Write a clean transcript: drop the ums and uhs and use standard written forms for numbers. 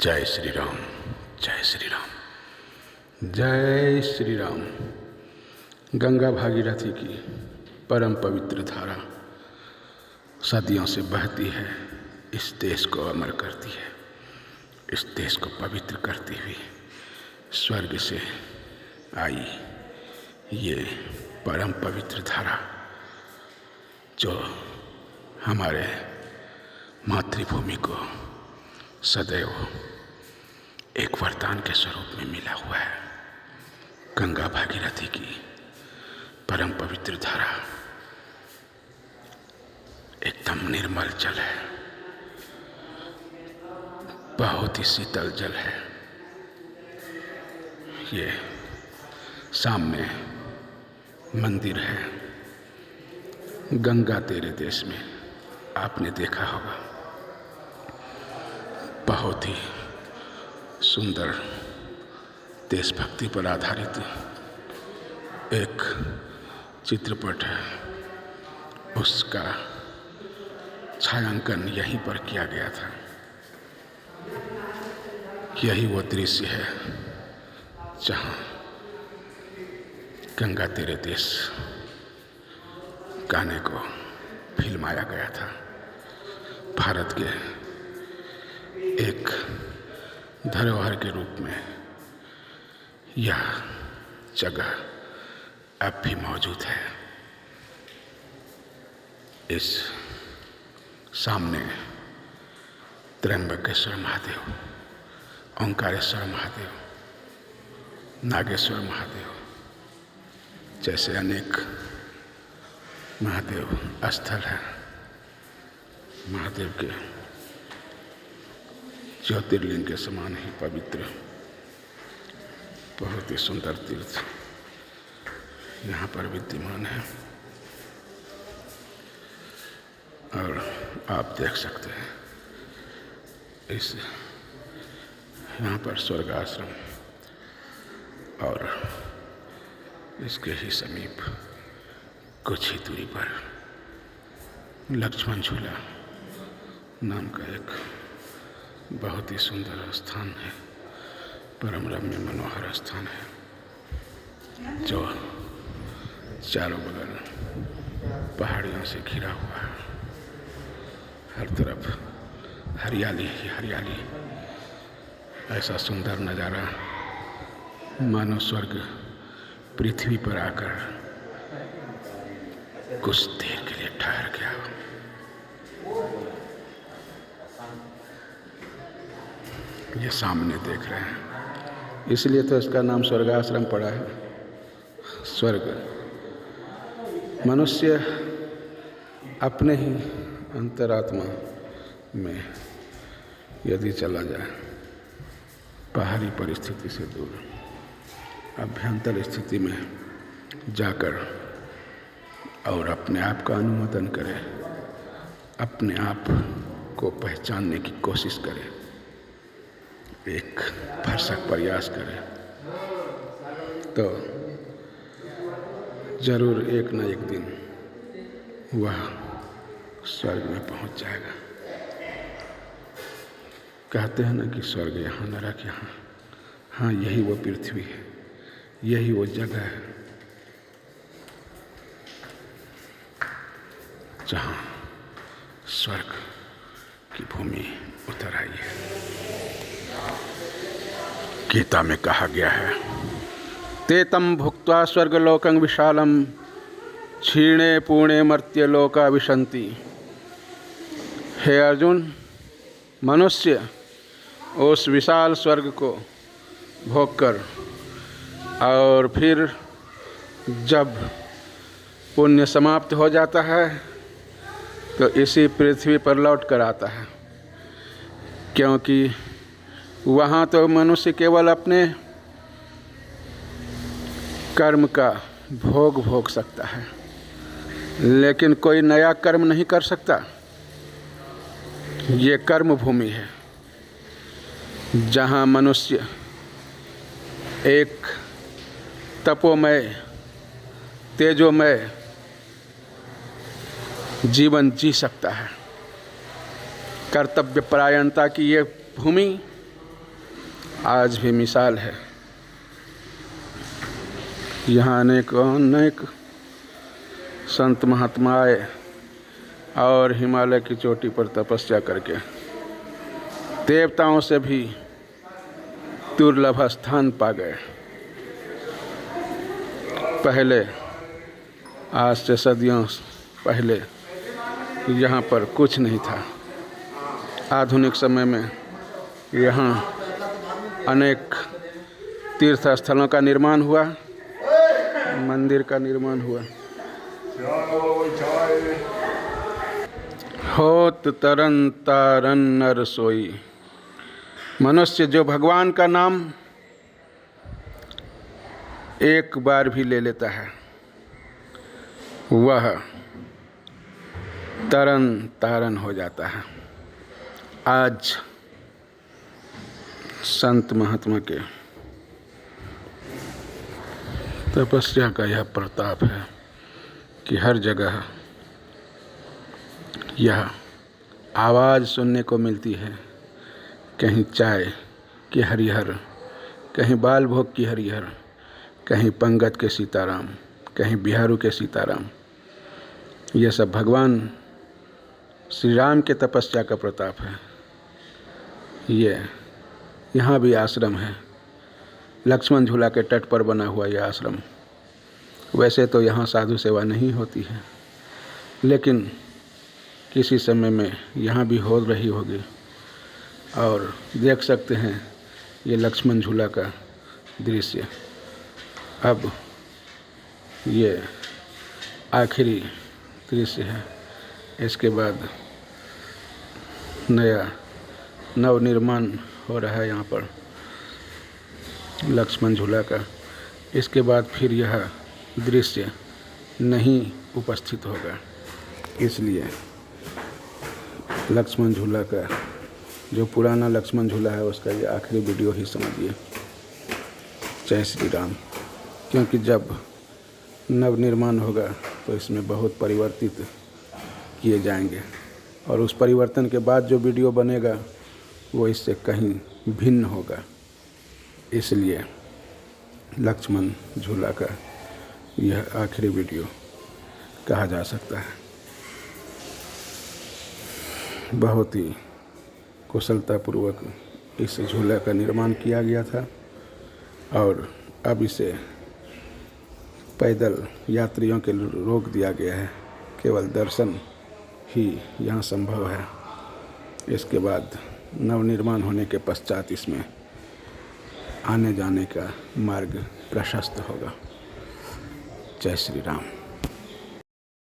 जय श्री राम, जय श्री राम, जय श्री राम। गंगा भागीरथी की परम पवित्र धारा सदियों से बहती है, इस देश को अमर करती है, इस देश को पवित्र करती हुई स्वर्ग से आई ये परम पवित्र धारा जो हमारे मातृभूमि को सदैव एक वरदान के स्वरूप में मिला हुआ है। गंगा भागीरथी की परम पवित्र धारा एकदम निर्मल जल है, बहुत ही शीतल जल है। ये सामने मंदिर है, गंगा तेरे देश में आपने देखा होगा। बहुत ही सुंदर देशभक्ति पर आधारित एक चित्रपट है, उसका छायांकन यहीं पर किया गया था। यही वो दृश्य है जहाँ गंगा तेरे देश गाने को फिल्माया गया था। भारत के एक धरोहर के रूप में यह जगह अब भी मौजूद है। इस सामने त्र्यंबकेश्वर महादेव, ओंकारेश्वर महादेव, नागेश्वर महादेव जैसे अनेक महादेव स्थल हैं। महादेव के ज्योतिर्लिंग के समान ही पवित्र बहुत ही सुंदर तीर्थ यहाँ पर विद्यमान है और आप देख सकते हैं इस यहाँ पर स्वर्ग आश्रम और इसके ही समीप कुछ ही दूरी पर लक्ष्मण झूला नाम का एक बहुत ही सुंदर स्थान है, परम रम्य मनोहर स्थान है जो चारों बगल पहाड़ियों से घिरा हुआ है। हर तरफ हरियाली ही हरियाली, ऐसा सुंदर नज़ारा मानो स्वर्ग पृथ्वी पर आकर कुछ देर के लिए ठहर गया। ये सामने देख रहे हैं, इसलिए तो इसका नाम स्वर्गाश्रम पड़ा है। स्वर्ग मनुष्य अपने ही अंतरात्मा में यदि चला जाए, बाहरी परिस्थिति से दूर अभ्यंतर स्थिति में जाकर और अपने आप का अनुमोदन करे, अपने आप को पहचानने की कोशिश करे, एक भरसक प्रयास करें तो जरूर एक न एक दिन वह स्वर्ग में पहुंच जाएगा। कहते हैं ना कि स्वर्ग यहाँ, नरक यहाँ। हाँ, यही वो पृथ्वी है, यही वो जगह है जहाँ स्वर्ग की भूमि उतर आई है। गीता में कहा गया है, ते तम भुक्त्वा स्वर्गलोकं विशालम क्षीणे पूर्णे मर्त्य लोका विशन्ति। हे अर्जुन, मनुष्य उस विशाल स्वर्ग को भोग कर और फिर जब पुण्य समाप्त हो जाता है तो इसी पृथ्वी पर लौट कर आता है, क्योंकि वहाँ तो मनुष्य केवल अपने कर्म का भोग सकता है, लेकिन कोई नया कर्म नहीं कर सकता। ये कर्म भूमि है जहाँ मनुष्य एक तपोमय तेजोमय जीवन जी सकता है। कर्तव्य परायणता की ये भूमि आज भी मिसाल है। यहाँ अनेक संत महात्मा आए और हिमालय की चोटी पर तपस्या करके देवताओं से भी दुर्लभ स्थान पा गए। पहले, आज से सदियों पहले यहाँ पर कुछ नहीं था। आधुनिक समय में यहाँ अनेक तीर्थ स्थलों का निर्माण हुआ, मंदिर का निर्माण हुआ। होत तरन तारन नर सोई। मनुष्य जो भगवान का नाम एक बार भी ले लेता है वह तरन तारन हो जाता है। आज संत महात्मा के तपस्या का यह प्रताप है कि हर जगह यह आवाज़ सुनने को मिलती है। कहीं चाय की हरिहर, कहीं बाल भोग की हरिहर, कहीं पंगत के सीताराम, कहीं बिहारू के सीताराम। यह सब भगवान श्री राम के तपस्या का प्रताप है। ये यहाँ भी आश्रम है, लक्ष्मण झूला के तट पर बना हुआ यह आश्रम। वैसे तो यहाँ साधु सेवा नहीं होती है, लेकिन किसी समय में यहाँ भी हो रही होगी। और देख सकते हैं ये लक्ष्मण झूला का दृश्य। अब ये आखिरी दृश्य है। इसके बाद नया नवनिर्माण हो रहा है यहाँ पर लक्ष्मण झूला का। इसके बाद फिर यह दृश्य नहीं उपस्थित होगा। इसलिए लक्ष्मण झूला का जो पुराना लक्ष्मण झूला है उसका ये आखिरी वीडियो ही समझिए। जय श्री राम। क्योंकि जब नवनिर्माण होगा तो इसमें बहुत परिवर्तित किए जाएंगे और उस परिवर्तन के बाद जो वीडियो बनेगा वो इससे कहीं भिन्न होगा। इसलिए लक्ष्मण झूला का यह आखिरी वीडियो कहा जा सकता है। बहुत ही कुशलतापूर्वक इस झूले का निर्माण किया गया था और अब इसे पैदल यात्रियों के लिए रोक दिया गया है। केवल दर्शन ही यहाँ संभव है। इसके बाद नवनिर्माण होने के पश्चात इसमें आने जाने का मार्ग प्रशस्त होगा। जय श्री राम।